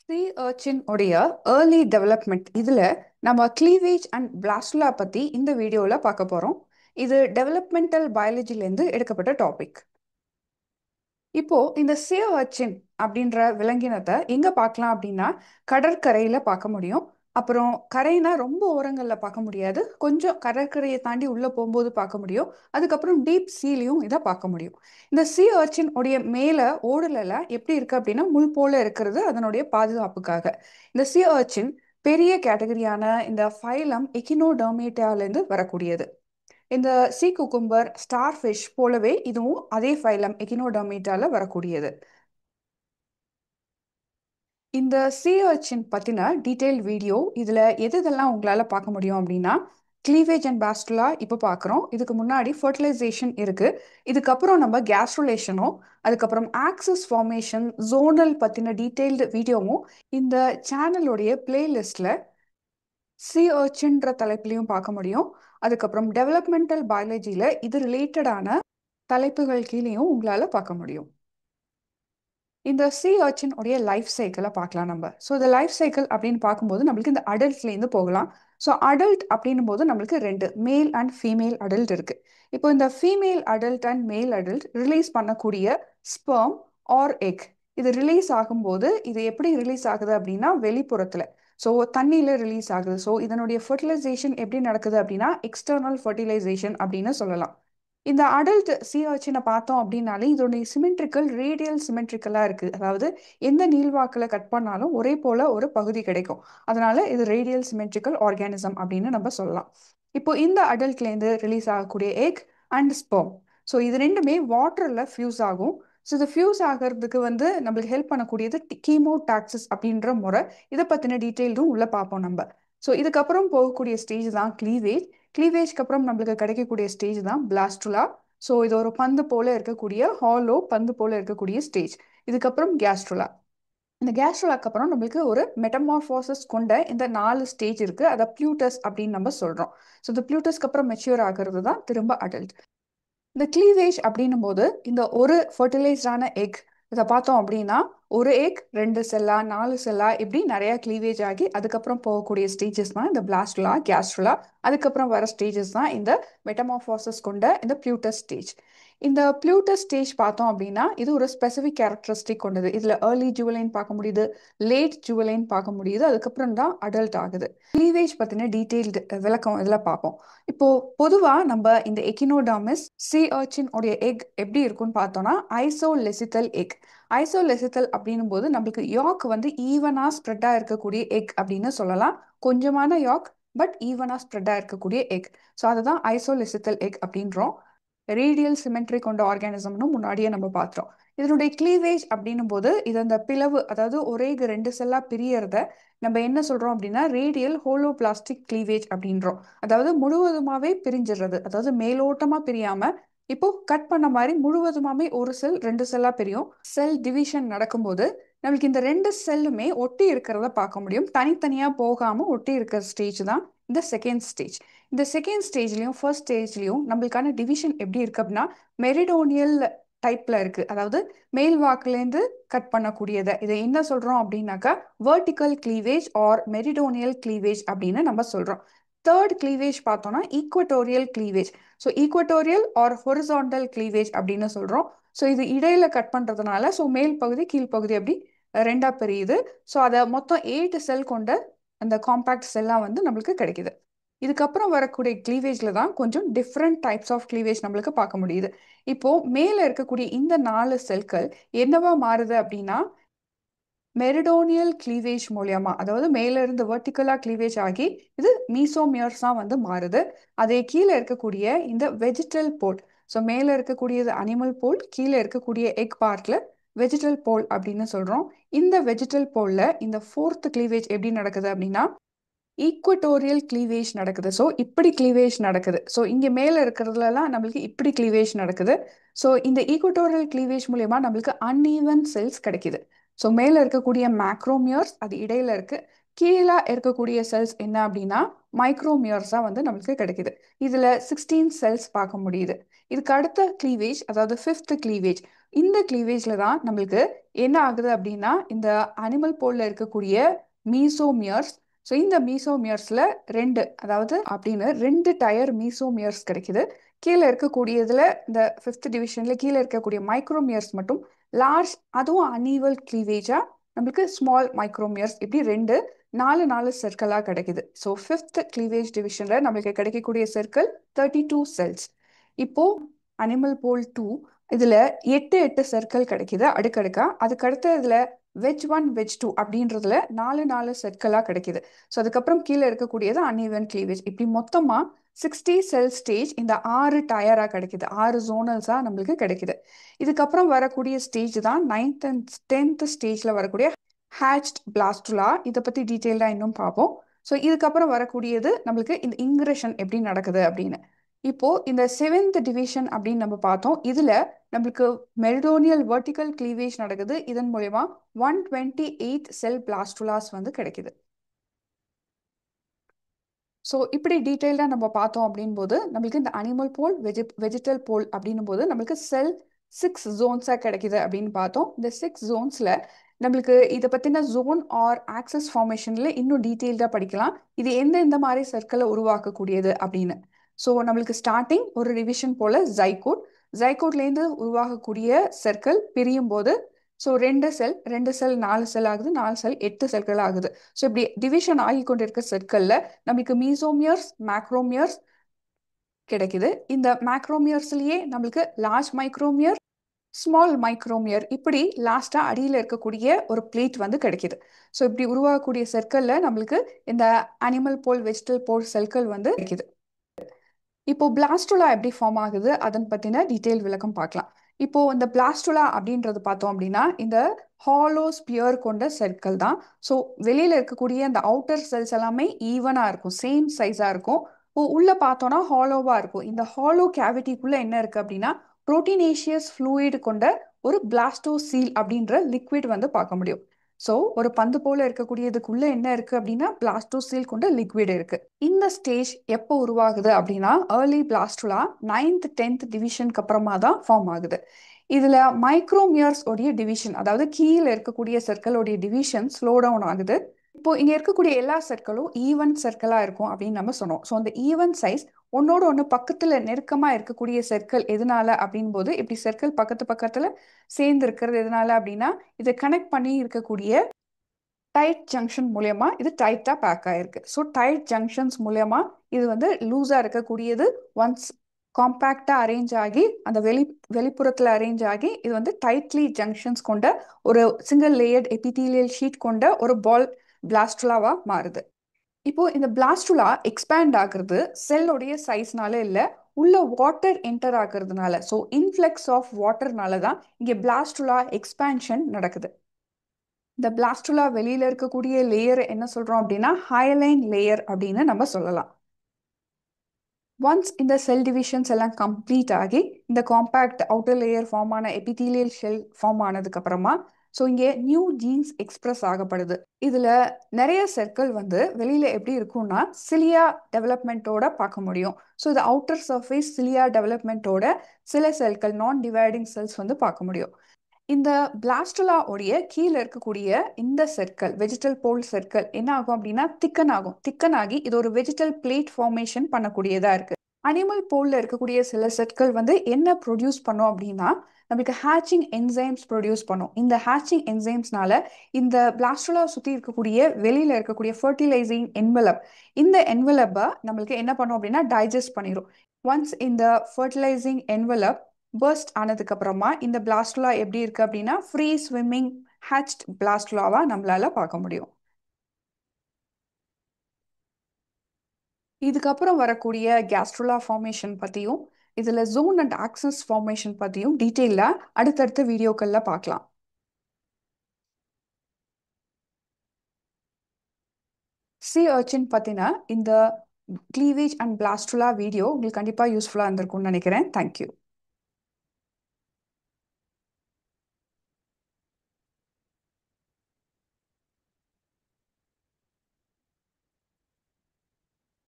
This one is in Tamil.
சி அர்ச்சின் உடைய ஏர்லி டெவலப்மெண்ட் இதில் நம்ம கிளீவேஜ் அண்ட் பிளாஸ்டுலா பற்றி இந்த வீடியோவில் பார்க்க போகிறோம். இது டெவலப்மெண்டல் பயாலஜிலேருந்து எடுக்கப்பட்ட டாபிக். இப்போ இந்த சே அர்ச்சின் அப்படின்ற விலங்கினத்தை எங்க பார்க்கலாம் அப்படின்னா கடற்கரையில பார்க்க முடியும். அப்புறம் கரைனா ரொம்ப ஓரங்கள்ல பார்க்க முடியாது, கொஞ்சம் கடற்கரையை தாண்டி உள்ள போகும்போது பார்க்க முடியும். அதுக்கப்புறம் டீப் சீலையும் இதை பார்க்க முடியும். இந்த சீ அர்ச்சின் உடைய மேல ஓடுல எப்படி இருக்கு அப்படின்னா முள் போல இருக்கிறது அதனுடைய பாதுகாப்புக்காக. இந்த சீ அர்ச்சின் பெரிய கேட்டகரியான இந்த ஃபைலம் எக்கினோடர்மேட்டாலேருந்து வரக்கூடியது. இந்த சீ குக்கும்பர் ஸ்டார் ஃபிஷ் போலவே இதுவும் அதே ஃபைலம் எக்கினோடர்மேட்டால வரக்கூடியது. இந்த சீ அர்ச்சின் பற்றின டீட்டெயில் வீடியோ இதில் எதெல்லாம் உங்களால் பார்க்க முடியும் அப்படின்னா கிளீவேஜ் அண்ட் பாஸ்டுலா இப்போ பார்க்குறோம். இதுக்கு முன்னாடி ஃபர்டிலைசேஷன் இருக்குது. இதுக்கப்புறம் நம்ம கேஸ்ட்ருலேஷனும் அதுக்கப்புறம் ஆக்சிஸ் ஃபார்மேஷன் ஜோனல் பற்றின டீட்டெயில்டு வீடியோவும் இந்த சேனலுடைய பிளேலிஸ்டில் சி அர்ச்சின்ற தலைப்புலையும் பார்க்க முடியும். அதுக்கப்புறம் டெவலப்மெண்டல் பயாலஜியில் இது ரிலேட்டடான தலைப்புகள் கீழேயும் உங்களால் பார்க்க முடியும். இந்த சி அர்ச்சின் உடைய லைஃப் சைக்கிளை பார்க்கலாம் நம்ம. ஸோ இந்த லைஃப் சைக்கிள் அப்படின்னு பார்க்கும்போது நம்மளுக்கு இந்த அடல்ட்லேருந்து போகலாம். ஸோ அடல்ட் அப்படின்னும் போது நம்மளுக்கு ரெண்டு மேல் அண்ட் ஃபீமேல் அடல்ட் இருக்கு. இப்போ இந்த ஃபீமேல் அடல்ட் அண்ட் மேல் அடல்ட் ரிலீஸ் பண்ணக்கூடிய ஸ்பெர்ம் ஆர் எக் இது ரிலீஸ் ஆகும்போது இது எப்படி ரிலீஸ் ஆகுது அப்படின்னா வெளிப்புறத்தில், ஸோ தண்ணியில் ரிலீஸ் ஆகுது. ஸோ இதனுடைய ஃபர்டிலைசேஷன் எப்படி நடக்குது அப்படின்னா எக்ஸ்டர்னல் ஃபர்டிலைசேஷன் அப்படின்னு சொல்லலாம். இந்த அடல்ட் சி அர்ச்சினை பார்த்தோம் அப்படின்னாலே இதோடைய சிமெட்ரிக்கல் ரேடியல் சிமெட்ரிக்கலாக இருக்குது. அதாவது எந்த நீள்வாக்கில் கட் பண்ணாலும் ஒரே போல ஒரு பகுதி கிடைக்கும். அதனால இது ரேடியல் சிமெட்ரிக்கல் ஆர்கானிசம் அப்படின்னு நம்ம சொல்லலாம். இப்போ இந்த அடல்ட்லேருந்து ரிலீஸ் ஆகக்கூடிய எக் அண்ட் ஸ்பெர்ம், ஸோ இது ரெண்டுமே வாட்டரில் ஃபியூஸ் ஆகும். ஸோ இது ஃபியூஸ் ஆகிறதுக்கு நம்மளுக்கு ஹெல்ப் பண்ணக்கூடியது கீமோடாக்சிஸ் அப்படின்ற முறை. இதை பற்றின டீட்டெயிலும் உள்ளே பார்ப்போம் நம்ம. ஸோ இதுக்கப்புறம் போகக்கூடிய ஸ்டேஜ் தான் கிளீவேஜ். கிளீவேஜ்க்கு அப்புறம் நம்மளுக்கு கிடைக்கக்கூடிய ஸ்டேஜ் தான் பிளாஸ்டுலா. ஸோ இது ஒரு பந்து போல இருக்கக்கூடிய ஹாலோ பந்து போல இருக்கக்கூடிய ஸ்டேஜ். இதுக்கப்புறம் கேஸ்ட்ருலா. இந்த கேஸ்ட்ருலாக்கு அப்புறம் நம்மளுக்கு ஒரு மெட்டமார்போசஸ் கொண்ட இந்த 4 ஸ்டேஜ் இருக்கு. அதை பிளூட்டஸ் அப்படின்னு நம்ம சொல்றோம். ஸோ இந்த பிளூட்டஸ்க்கு அப்புறம் மெச்சூர் ஆகிறது தான் திரும்ப அடல்ட். இந்த கிளீவேஜ் அப்படின்னும் போது இந்த ஒரு ஃபர்டிலைஸ்டான எக் இதை பார்த்தோம் அப்படின்னா ஒரு எக் 2 செல்லா 4 செல்லா இப்படி நிறைய கிளீவேஜ் ஆகி அதுக்கப்புறம் போகக்கூடிய ஸ்டேஜஸ் தான் இந்த பிளாஸ்டுலா கேஸ்ட்ருலா. அதுக்கப்புறம் வர ஸ்டேஜஸ் தான் இந்த மெட்டமார்போசஸ் கொண்ட இந்த பிளூட்டஸ் ஸ்டேஜ். இந்த பிளூட்டஸ் ஸ்டேஜ் பார்த்தோம் அப்படின்னா இது ஒரு ஸ்பெசிஃபிக் கேரக்டரிஸ்டிக் கொண்டது. இதில் ஏர்லி ஜுவலைன் பார்க்க முடியுது, லேட் ஜுவலைன் பார்க்க முடியுது, அதுக்கப்புறம் தான் அடல்ட் ஆகுது. கிளீவேஜ் பற்றின டீட்டெயில்டு விளக்கம் இதில் பார்ப்போம். இப்போ பொதுவா நம்ம இந்த எக்கினோடாமஸ் சி அர்ச்சின் உடைய எக் எப்படி இருக்கும்னு பார்த்தோம்னா ஐசோலெசித்தல் எக். ஐசோலெசித்தல் அப்படின்னும் போது நம்மளுக்கு யாக் ஈவனா ஸ்ப்ரெட்டா இருக்கக்கூடிய எக் அப்படின்னு சொல்லலாம். கொஞ்சமான யாக் பட் ஈவனா ஸ்ப்ரெட்டா இருக்கக்கூடிய எக். ஸோ அதுதான் ஐசோலெசித்தல் எக் அப்படின்றோம். ரேடியல் சிமெட்ரி கொண்ட ஆர்கானிசம்னு முன்னாடியே நம்ம பார்த்தோம். இதனுடைய கிளீவேஜ் அப்படின்னும் போது இது அந்த பிளவு, அதாவது ஒரே 2 செல்லா பிரியறத நம்ம என்ன சொல்றோம் அப்படின்னா ரேடியல் ஹோலோபிளாஸ்டிக் கிளீவேஜ் அப்படின்றோம். அதாவது முழுவதுமாவே பிரிஞ்சிடுறது, அதாவது மேலோட்டமா பிரியாம இப்போ கட் பண்ண மாதிரி முழுவதுமாவே ஒரு செல் 2 செல்லா பிரியும். செல் டிவிஷன் நடக்கும்போது நம்மளுக்கு இந்த 2 செல்லுமே ஒட்டி இருக்கிறத பார்க்க முடியும். தனித்தனியா போகாம ஒட்டி இருக்கிற ஸ்டேஜ் தான் இந்த செகண்ட் ஸ்டேஜ். இந்த செகண்ட் ஸ்டேஜ்லயும் ஃபர்ஸ்ட் ஸ்டேஜ்லயும் நம்மளுக்கான டிவிஷன் எப்படி இருக்கு அப்படின்னா மெரிடோனியல் டைப்ல இருக்கு. அதாவது மேல் வாக்குலேருந்து கட் பண்ணக்கூடியதை இதை என்ன சொல்றோம் அப்படின்னாக்கா vertical cleavage or meridional cleavage அப்படின்னு நம்ம சொல்றோம். தேர்ட் கிளீவேஜ் பார்த்தோம்னா equatorial cleavage. So equatorial or horizontal cleavage அப்படின்னு சொல்றோம். ஸோ இது இடையில கட் பண்றதுனால ஸோ மேல் பகுதி கீழ்ப்பகுதி அப்படி ரெண்டா பிரியுது. ஸோ அதை மொத்தம் 8 செல் கொண்ட அந்த காம்பாக்ட் செல்லா நம்மளுக்கு கிடைக்குது. இதுக்கப்புறம் வரக்கூடிய கிளீவேஜ்ல தான் கொஞ்சம் டிஃப்ரெண்ட் டைப்ஸ் ஆஃப் கிளீவேஜ் நம்மளுக்கு பார்க்க முடியுது. இப்போ மேல இருக்கக்கூடிய இந்த 4 செல்கள் என்னவா மாறுது அப்படின்னா மெரிடோனியல் கிளீவேஜ் மூலியமா, அதாவது மேல இருந்து வெர்டிகலா கிளீவேஜ் ஆகி இது மீசோமியர்ஸா மாறுது. அதே கீழே இருக்கக்கூடிய இந்த வெஜிடல் போல், ஸோ மேல இருக்கக்கூடியது அனிமல் போல், கீழே இருக்கக்கூடிய எக் பார்ட்ல வெஜிடல் போல் அப்படின்னு சொல்றோம். இந்த வெஜிடல் போல்ல இந்த ஃபோர்த் கிளீவேஜ் எப்படி நடக்குது அப்படின்னா ஈக்குவட்டோரியல் கிளீவேஜ் நடக்குது. ஸோ இப்படி கிளீவேஜ் நடக்குது. ஸோ இங்கே மேலே இருக்கிறதுலலாம் நம்மளுக்கு இப்படி கிளீவேஜ் நடக்குது. ஸோ இந்த ஈக்குவட்டோரியல் கிளீவேஜ் மூலயமா நம்மளுக்கு அன்ஈவன் செல்ஸ் கிடைக்குது. ஸோ மேலே இருக்கக்கூடிய மேக்ரோமியர்ஸ் அது இடையில இருக்கு. கீழே இருக்கக்கூடிய செல்ஸ் என்ன அப்படின்னா மைக்ரோமியர்ஸாக நம்மளுக்கு கிடைக்குது. இதில் 16 செல்ஸ் பார்க்க முடியுது. இதுக்கு அடுத்த கிளீவேஜ், அதாவது ஃபிஃப்த் கிளீவேஜ், இந்த கிளீவேஜ்ல தான் நம்மளுக்கு என்ன ஆகுது அப்படின்னா இந்த அனிமல் போல்ல இருக்கக்கூடிய மீசோமியர்ஸ். ஸோ இந்த மீசோமியர்ஸ்ல ரெண்டு டயர் மீசோமியர்ஸ் கிடைக்குது. கீழே இருக்கக்கூடியதுல இந்த ஃபிஃப்த் டிவிஷன்ல கீழே இருக்கக்கூடிய மைக்ரோமியர்ஸ் மட்டும் லார்ஜ், அதுவும் அனீவல் கிளீவேஜா நம்மளுக்கு ஸ்மால் மைக்ரோமியர்ஸ், இப்படி ரெண்டு நாலு நாலு சர்க்கிளாக கிடைக்குது. ஸோ ஃபிஃப்த் கிளீவேஜ் டிவிஷன்ல நம்மளுக்கு கிடைக்கக்கூடிய சர்க்கிள் 32 செல்ஸ். இப்போ அனிமல் போல் 2 இதுல எட்டு எட்டு சர்க்கிள் கிடைக்குது அடுக்கடுக்கா. அதுக்கடுத்து இதுல வெஜ் ஒன் வெஜ் டூ அப்படின்றதுல நாலு நாலு சர்க்கிளாக கிடைக்குது. ஸோ அதுக்கப்புறம் கீழே இருக்கக்கூடியது அன்இவன் கிளீவேஜ். இப்படி மொத்தமா 60 செல் ஸ்டேஜ் இந்த ஆறு டயரா கிடைக்குது, ஆறு ஜோனல்ஸா நம்மளுக்கு கிடைக்குது. இதுக்கப்புறம் வரக்கூடிய ஸ்டேஜ் தான் நைன்த் அண்ட் 10th ஸ்டேஜ்ல வரக்கூடிய ஹேச்ட் பிளாஸ்டுலா. இதை பத்தி டீட்டெயில்டா இன்னும் பார்ப்போம். ஸோ இதுக்கப்புறம் வரக்கூடியது நம்மளுக்கு இந்த இங்கிரஷன் எப்படி நடக்குது அப்படின்னு. இப்போ இந்த செவன்த் டிவிஷன் அப்படின்னு நம்ம பார்த்தோம். இதுல நம்மளுக்கு மெரிடோனியல் வெர்டிக்கல் கிளீவேஜ் நடக்குது. இதன் மூலயமா 128 செல் பிளாஸ்டுலாஸ் வந்து கிடைக்குது. ஸோ இப்படி டீட்டெயில்டாக நம்ம பார்த்தோம் அப்படின் போது நம்மளுக்கு இந்த அனிமல் போல் வெஜிடல் போல் அப்படின்னும் போது நம்மளுக்கு செல் 6 ஜோன்ஸாக கிடைக்குது அப்படின்னு பார்த்தோம். இந்த 6 ஜோன்ஸில் நம்மளுக்கு இதை பற்றின ஜோன் ஆர் ஆக்சஸ் ஃபார்மேஷனில் இன்னும் டீட்டெயில்டாக படிக்கலாம். இது எந்த மாதிரி சர்க்கிளை உருவாக்கக்கூடியது அப்படின்னு. ஸோ நம்மளுக்கு ஸ்டார்டிங் ஒரு ரிவிஷன் போல் ஜைகோட்லேருந்து உருவாகக்கூடிய சர்க்கிள் பிரியும் போது ஸோ ரெண்டு செல் 4 செல் ஆகுது, 4 செல் 8 செல்கள் ஆகுது. ஸோ இப்படி டிவிஷன் ஆகி கொண்டிருக்க சர்க்கிளில் நம்மளுக்கு மீசோமியர்ஸ் மேக்ரோமியர்ஸ் கிடைக்குது. இந்த மேக்ரோமியர்ஸ்லயே நம்மளுக்கு லார்ஜ் மைக்ரோமியர், ஸ்மால் மைக்ரோமியர், இப்படி லாஸ்டா அடியில் இருக்கக்கூடிய ஒரு பிளேட் வந்து கிடைக்குது. ஸோ இப்படி உருவாகக்கூடிய சர்க்கிளில் நம்மளுக்கு இந்த அனிமல் போல் வெஜிடல் போல் செல்கள் வந்து கிடைக்குது. இப்போ பிளாஸ்டுலா எப்படி ஃபார்ம் ஆகுது அதன் பத்தின டீட்டெயில் விளக்கம் பார்க்கலாம். இப்போ இந்த பிளாஸ்டுலா அப்படின்றது பார்த்தோம் அப்படின்னா இந்த ஹாலோ ஸ்பியர் கொண்ட செல்கள் தான். ஸோ வெளியில இருக்கக்கூடிய இந்த அவுட்டர் செல்ஸ் எல்லாமே ஈவனா இருக்கும், சேம் சைஸா இருக்கும். இப்போ உள்ள பார்த்தோம்னா ஹாலோவா இருக்கும். இந்த ஹாலோ கேவிட்டிக்குள்ள என்ன இருக்கு அப்படின்னா புரோட்டீனேஷியஸ் ஃப்ளூயிட் கொண்ட ஒரு பிளாஸ்டோசீல் அப்படின்ற லிக்விட் வந்து பார்க்க முடியும். ஸோ ஒரு பந்து போல இருக்கக்கூடியதுக்குள்ள என்ன இருக்கு அப்படின்னா பிளாஸ்டோசீல் கொண்ட லிக்விட் இருக்கு. இந்த ஸ்டேஜ் எப்போ உருவாகுது அப்படின்னா ஏர்லி பிளாஸ்டுலா 9th 10th டிவிஷனுக்கு அப்புறமா தான் ஃபார்ம் ஆகுது. இதுல மைக்ரோமியர்ஸ் உடைய டிவிஷன், அதாவது கீழே இருக்கக்கூடிய சர்க்கிளோடைய டிவிஷன் ஸ்லோ டவுன் ஆகுது. இப்போ இங்க இருக்கக்கூடிய எல்லா சர்க்கிளும் ஈவன் சர்க்கிளா இருக்கும் அப்படின்னு நம்ம சொன்னோம். ஸோ அந்த ஈவன் சைஸ் ஒன்னோட ஒன்று பக்கத்துல நெருக்கமா இருக்கக்கூடிய சர்க்கிள் எதனால அப்படின் போது இப்படி சர்க்கிள் பக்கத்து பக்கத்துல சேர்ந்து இருக்கிறது எதனால அப்படின்னா இதை கனெக்ட் பண்ணி இருக்கக்கூடிய டைட் ஜங்ஷன் மூலயமா இது டைட்டா பேக் ஆயிருக்கு. ஸோ டைட் ஜங்ஷன்ஸ் மூலயமா இது வந்து லூஸா இருக்கக்கூடியது ஒன்ஸ் காம்பேக்டா அரேஞ்ச் ஆகி அந்த வெளிப்புறத்துல அரேஞ்ச் ஆகி இது வந்து டைட்லி ஜங்ஷன்ஸ் கொண்ட ஒரு சிங்கிள் லேயர்ட் எபிதீலியல் ஷீட் கொண்ட ஒரு பால் பிளாஸ்டுலாவா மாறுது. இப்போ இந்த பிளாஸ்டுலா எக்ஸ்பேண்ட் ஆகுறது செல்லோடைய சைஸ்னால இல்ல, உள்ள வாட்டர் என்டர் ஆகுறதுனால. ஸோ இன்ஃப்ளக்ஸ் ஆஃப் வாட்டர்னால தான் இங்கே பிளாஸ்டுலா எக்ஸ்பேன்ஷன் நடக்குது. இந்த பிளாஸ்டுலா வெளியில இருக்கக்கூடிய லேயர் என்ன சொல்றோம் அப்படின்னா ஹைலைன் லேயர் அப்படின்னு நம்ம சொல்லலாம். ஒன்ஸ் இந்த செல் டிவிஷன்ஸ் எல்லாம் கம்ப்ளீட் ஆகி இந்த காம்பேக்ட் அவுட்டர் லேயர் ஃபார்ம் ஆன எபிதீலியல் ஷெல் ஃபார்ம் ஆனதுக்கு அப்புறமா ஸோ இங்கே நியூ ஜீன்ஸ் எக்ஸ்பிரஸ் ஆகப்படுது. இதுல நிறைய சர்க்கிள் வந்து வெளியில எப்படி இருக்கும்னா சிலியா டெவலப்மெண்ட்டோட பார்க்க முடியும். ஸோ இது அவுட்டர் சர்ஃபேஸ் சிலியா டெவலப்மெண்ட்டோட சில செல்கள் நான் டிவைடிங் செல்ஸ் வந்து பார்க்க முடியும். இந்த பிளாஸ்டுலா உடைய கீழே இருக்கக்கூடிய இந்த சர்க்கிள் வெஜிடல் போல் சர்க்கிள் என்ன ஆகும் அப்படின்னா திக்கன் ஆகி இது ஒரு வெஜிடல் பிளேட் ஃபார்மேஷன் பண்ணக்கூடியதா இருக்கு. அனிமல் போல்ல இருக்கக்கூடிய சில செட்கள் வந்து என்ன ப்ரொடியூஸ் பண்ணும் அப்படின்னா நம்மளுக்கு ஹேச்சிங் என்சைம்ஸ் ப்ரொடியூஸ் பண்ணும். இந்த ஹேச்சிங் என்சைம்ஸ்னால இந்த பிளாஸ்டுலா சுற்றி இருக்கக்கூடிய வெளியில இருக்கக்கூடிய ஃபர்டிலைசிங் என்வலப், இந்த என்வலப்பை நம்மளுக்கு என்ன பண்ணும் அப்படின்னா டைஜஸ்ட் பண்ணிடும். ஒன்ஸ் இந்த ஃபர்டிலைசிங் என்வலப் பர்ஸ்ட் ஆனதுக்கு அப்புறமா இந்த பிளாஸ்டுலா எப்படி இருக்கு அப்படின்னா ஃப்ரீ ஸ்விம்மிங் ஹேச்ட் பிளாஸ்டுலாவா நம்மளால பார்க்க முடியும். இதுக்கப்புறம் வரக்கூடிய கேஸ்ட்ருலா ஃபார்மேஷன் பற்றியும் இதில் ஜோன் அண்ட் ஆக்சஸ் ஃபார்மேஷன் பற்றியும் டீட்டெயிலாக அடுத்தடுத்த வீடியோக்களில் பார்க்கலாம். சி அர்ச்சின் பற்றின இந்த கிளீவேஜ் அண்ட் பிளாஸ்டுலா வீடியோ உங்களுக்கு கண்டிப்பாக யூஸ்ஃபுல்லாக இருந்திருக்கும்னு நினைக்கிறேன். தேங்க்யூ.